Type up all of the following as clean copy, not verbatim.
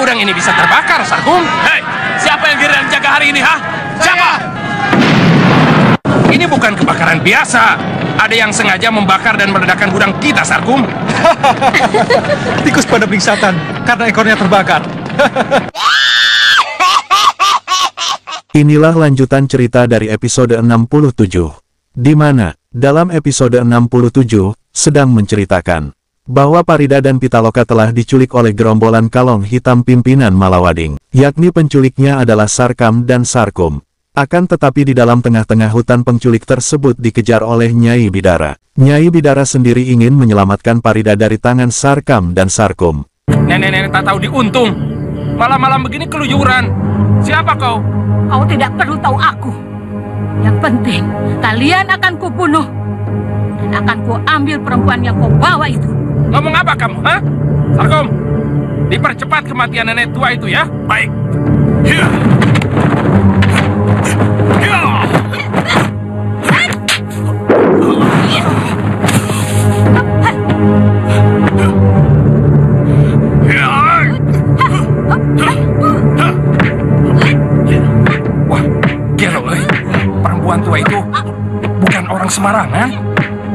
gudang ini bisa terbakar, Sarkum? Hei, siapa yang giliran jaga hari ini, ha? Siapa? Ini bukan kebakaran biasa. Ada yang sengaja membakar dan meledakkan gudang kita, Sarkum. Tikus pada pelingsatan karena ekornya terbakar. Inilah lanjutan cerita dari episode 67. Di mana, dalam episode 67, sedang menceritakan bahwa Parida dan Pitaloka telah diculik oleh gerombolan kalong hitam pimpinan Malawading, yakni penculiknya adalah Sarkam dan Sarkum. Akan tetapi di dalam tengah-tengah hutan penculik tersebut dikejar oleh Nyai Bidara. Nyai Bidara sendiri ingin menyelamatkan Parida dari tangan Sarkam dan Sarkum. Nenek-nenek tak tahu diuntung. Malam-malam begini keluyuran. Siapa kau? Kau tidak perlu tahu aku. Yang penting, kalian akan kubunuh. Dan akan kuambil perempuan yang kau bawa itu. Ngomong apa kamu, ha? Sarkum, dipercepat kematian nenek tua itu ya. Baik. Hiya. Hiya. Wah, gelo, perempuan tua itu bukan orang sembarangan.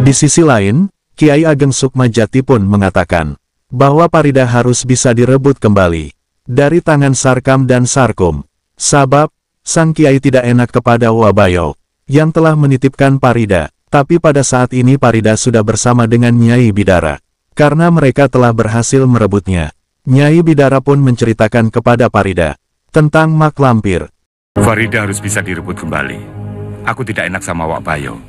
Di sisi lain, Kiai Ageng Sukmajati pun mengatakan bahwa Parida harus bisa direbut kembali dari tangan Sarkam dan Sarkum. Sabab, sang Kiai tidak enak kepada Wabayo yang telah menitipkan Parida. Tapi pada saat ini Parida sudah bersama dengan Nyai Bidara. Karena mereka telah berhasil merebutnya. Nyai Bidara pun menceritakan kepada Parida tentang mak lampir. Farida harus bisa direbut kembali. Aku tidak enak sama Wak Bayo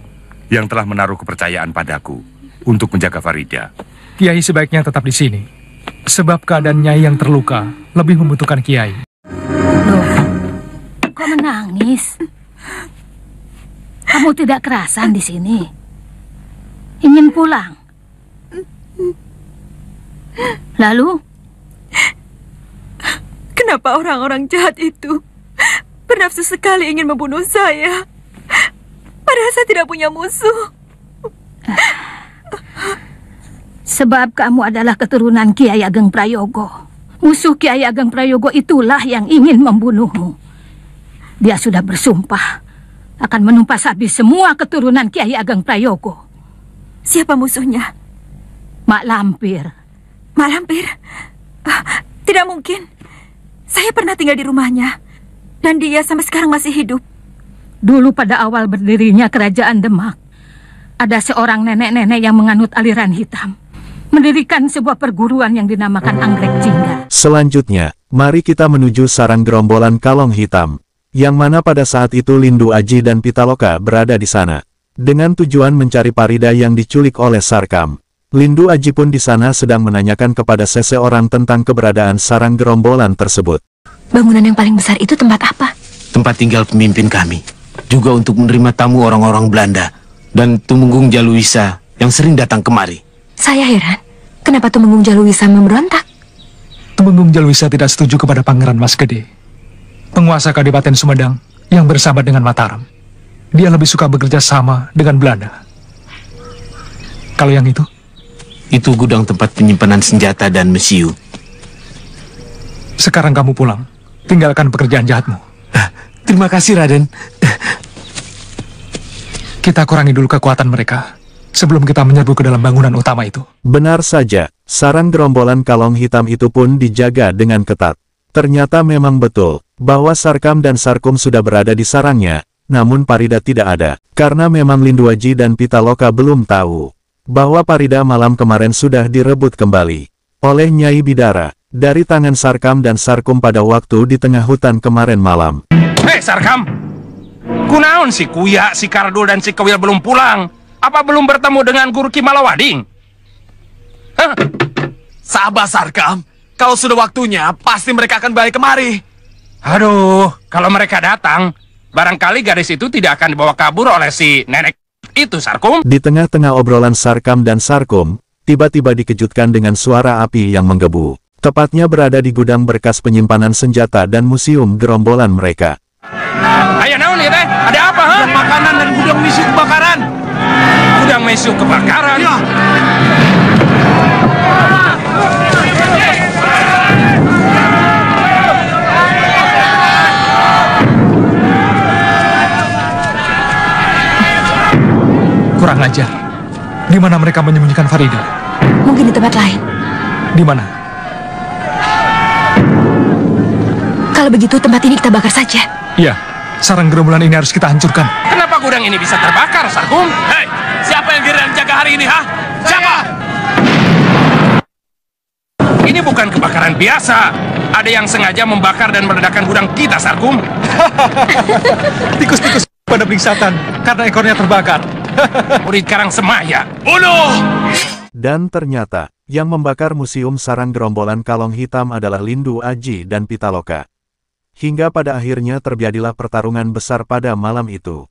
yang telah menaruh kepercayaan padaku untuk menjaga Farida. Kiai sebaiknya tetap di sini. Sebab keadaan Nyai yang terluka lebih membutuhkan Kiai. Loh, kok menangis? Kamu tidak kerasan di sini? Ingin pulang? Lalu? Kenapa orang-orang jahat itu bernafsu sekali ingin membunuh saya? Padahal saya tidak punya musuh. Sebab kamu adalah keturunan Kiai Ageng Prayogo. Musuh Kiai Ageng Prayogo itulah yang ingin membunuhmu. Dia sudah bersumpah akan menumpas habis semua keturunan Kiai Ageng Prayogo. Siapa musuhnya? Mak Lampir. Mak Lampir? Tidak mungkin. Saya pernah tinggal di rumahnya. Dan dia sampai sekarang masih hidup. Dulu pada awal berdirinya kerajaan Demak, ada seorang nenek-nenek yang menganut aliran hitam, mendirikan sebuah perguruan yang dinamakan Anggrek Jingga. Selanjutnya, mari kita menuju sarang gerombolan kalong hitam, yang mana pada saat itu Lindu Aji dan Pitaloka berada di sana, dengan tujuan mencari Parida yang diculik oleh Sarkam. Lindu Aji pun di sana sedang menanyakan kepada seseorang tentang keberadaan sarang gerombolan tersebut. Bangunan yang paling besar itu tempat apa? Tempat tinggal pemimpin kami. Juga untuk menerima tamu orang-orang Belanda. Dan Tumenggung Jaluwisa yang sering datang kemari. Saya heran, kenapa Tumenggung Jaluwisa memberontak? Tumenggung Jaluwisa tidak setuju kepada Pangeran Mas Gede, penguasa Kadipaten Sumedang yang bersahabat dengan Mataram. Dia lebih suka bekerja sama dengan Belanda. Kalau yang itu? Itu gudang tempat penyimpanan senjata dan mesiu. Sekarang kamu pulang. Tinggalkan pekerjaan jahatmu. Terima kasih, Raden. Kita kurangi dulu kekuatan mereka sebelum kita menyerbu ke dalam bangunan utama itu. Benar saja, sarang gerombolan kalong hitam itu pun dijaga dengan ketat. Ternyata memang betul bahwa Sarkam dan Sarkum sudah berada di sarangnya, namun Parida tidak ada. Karena memang Lindu Aji dan Pitaloka belum tahu bahwa Parida malam kemarin sudah direbut kembali oleh Nyai Bidara dari tangan Sarkam dan Sarkum pada waktu di tengah hutan kemarin malam. Hei Sarkam, kunaon si Kuya, si Kardul, dan si Kewil belum pulang? Apa belum bertemu dengan Guru Ki Malawading? Hah? Sabar, Sarkam. Kalau sudah waktunya, pasti mereka akan balik kemari. Aduh, kalau mereka datang, barangkali gadis itu tidak akan dibawa kabur oleh si nenek itu, Sarkum. Di tengah-tengah obrolan Sarkam dan Sarkum, tiba-tiba dikejutkan dengan suara api yang menggebu. Tepatnya berada di gudang berkas penyimpanan senjata dan museum gerombolan mereka. Ayo naon ya teh? Ada apa, ha? Gudang makanan dan gudang mesiu kebakaran. Gudang mesiu kebakaran? Ya. saja. Di mana mereka menyembunyikan Farida? Mungkin di tempat lain. Di mana? Kalau begitu tempat ini kita bakar saja. Iya, sarang gerombolan ini harus kita hancurkan. Kenapa gudang ini bisa terbakar, Sarkum? Hei, siapa yang giliran jaga hari ini, ha? Siapa? Ini bukan kebakaran biasa. Ada yang sengaja membakar dan meledakkan gudang kita, Sarkum. Tikus-tikus pada peringatan karena ekornya terbakar. Murid Karang Semaya. Bunuh! Dan ternyata, yang membakar museum sarang gerombolan kalong hitam adalah Lindu Aji dan Pitaloka. Hingga pada akhirnya terjadilah pertarungan besar pada malam itu.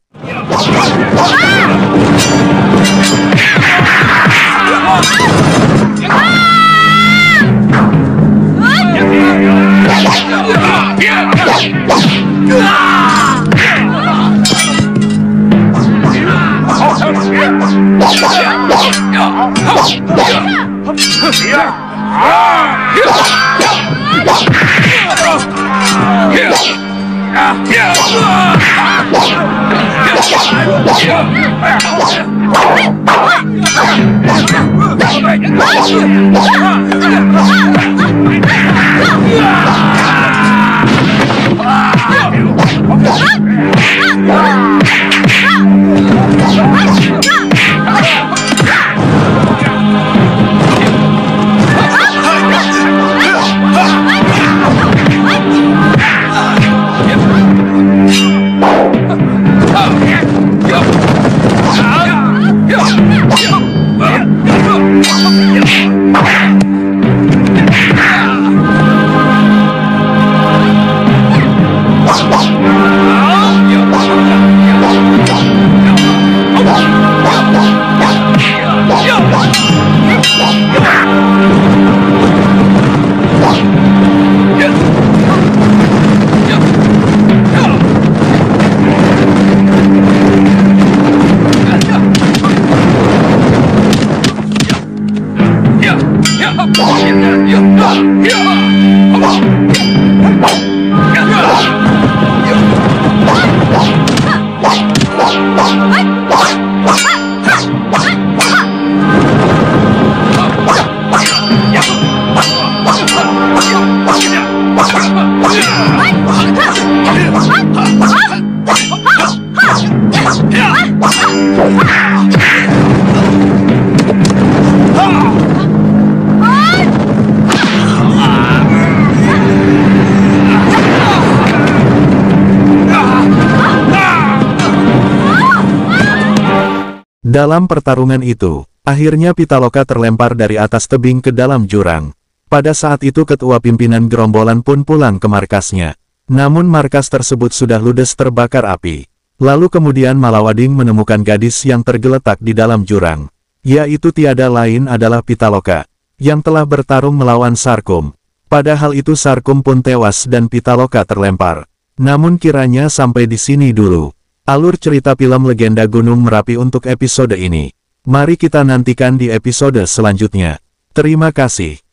Dalam pertarungan itu, akhirnya Pitaloka terlempar dari atas tebing ke dalam jurang. Pada saat itu ketua pimpinan gerombolan pun pulang ke markasnya. Namun markas tersebut sudah ludes terbakar api. Lalu kemudian Malawading menemukan gadis yang tergeletak di dalam jurang. Yaitu tiada lain adalah Pitaloka, yang telah bertarung melawan Sarkum. Padahal itu Sarkum pun tewas dan Pitaloka terlempar. Namun kiranya sampai di sini dulu alur cerita film Legenda Gunung Merapi untuk episode ini. Mari kita nantikan di episode selanjutnya. Terima kasih.